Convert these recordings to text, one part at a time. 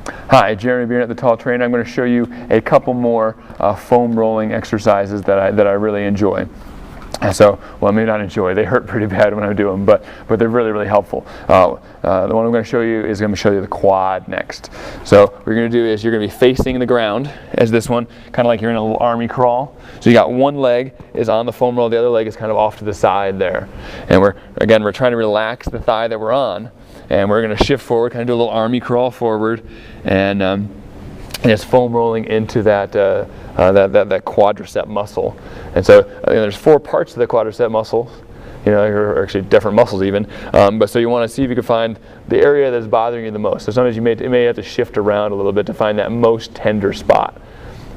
Hi, Jeremy Beard at the Tall Trainer. I'm going to show you a couple more foam rolling exercises that I really enjoy. And so, well, maybe not enjoy. They hurt pretty bad when I do them, but they're really helpful. The one I'm going to show you is going to show you the quad next. So what you're going to do is you're going to be facing the ground as this one, kind of like you're in a little army crawl. So you got one leg is on the foam roll, the other leg is kind of off to the side there. And we're trying to relax the thigh that we're on. And we're going to shift forward, kind of do a little army crawl forward, and it's foam rolling into that quadricep muscle. And so there's 4 parts to the quadricep muscle, or actually different muscles even. But so you want to see if you can find the area that's bothering you the most. So sometimes you may have to shift around a little bit to find that most tender spot.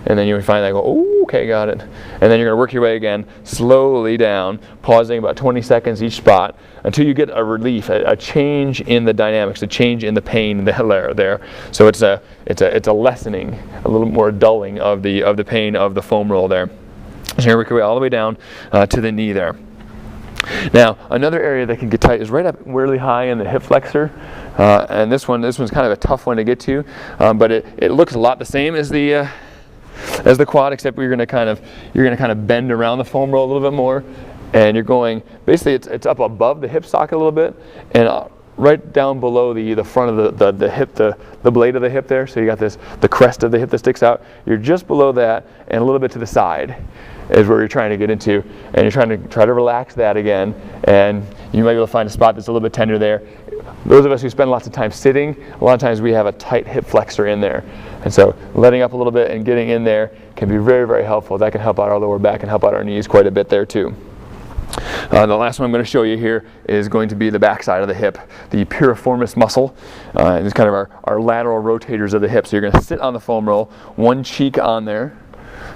And then you find that, oh, okay, got it. And then you're going to work your way again, slowly down, pausing about 20 seconds each spot until you get a relief, a change in the dynamics, a change in the pain there. So it's a lessening, a little more dulling of the pain of the foam roll there. So here we work our way all the way down to the knee there. Now, another area that can get tight is right up really high in the hip flexor, and this one's kind of a tough one to get to, but it looks a lot the same as the quad, except you're going to kind of bend around the foam roll a little bit more, and you're going basically it's up above the hip socket a little bit, and right down below the front of the hip, the blade of the hip there. So you got the crest of the hip that sticks out. You're just below that, and a little bit to the side is where you're trying to get into, and you're trying to relax that again, and you might be able to find a spot that's a little bit tender there. Those of us who spend lots of time sitting, a lot of times we have a tight hip flexor in there. And so letting up a little bit and getting in there can be very helpful. That can help out our lower back and help out our knees quite a bit there too. The last one I'm going to show you here is going to be the back side of the hip, the piriformis muscle. It's kind of our lateral rotators of the hip. So you're going to sit on the foam roll, one cheek on there,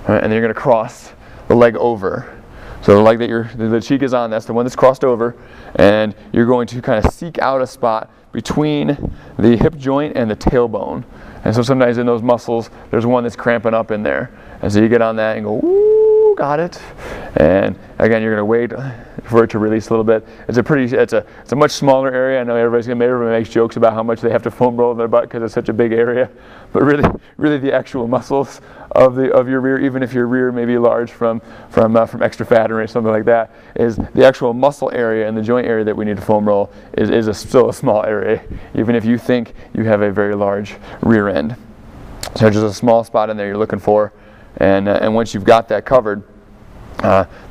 and then you're going to cross the leg over. So the leg that the cheek is on, that's the one that's crossed over, and you're going to kind of seek out a spot between the hip joint and the tailbone. And so sometimes in those muscles, there's one that's cramping up in there. And so you get on that and go, ooh, got it. And again, you're going to wait for it to release a little bit. It's a much smaller area. I know everybody makes jokes about how much they have to foam roll in their butt because it's such a big area. But really the actual muscles of your rear, even if your rear may be large from extra fat or something like that, is the actual muscle area and the joint area that we need to foam roll is still a small area, even if you think you have a very large rear end. So just a small spot in there you're looking for, and once you've got that covered,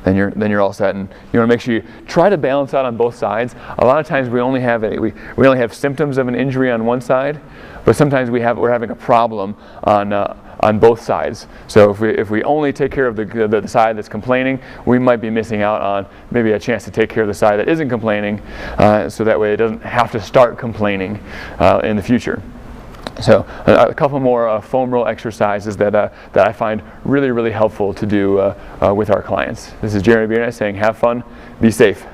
then you're all set. And you want to make sure you try to balance out on both sides. A lot of times we only have symptoms of an injury on one side, but sometimes we're having a problem on both sides. So if we only take care of the side that's complaining, we might be missing out on maybe a chance to take care of the side that isn't complaining, so that way it doesn't have to start complaining in the future. So a couple more foam roll exercises that I find really helpful to do with our clients. This is Jeremy Beard saying have fun, be safe.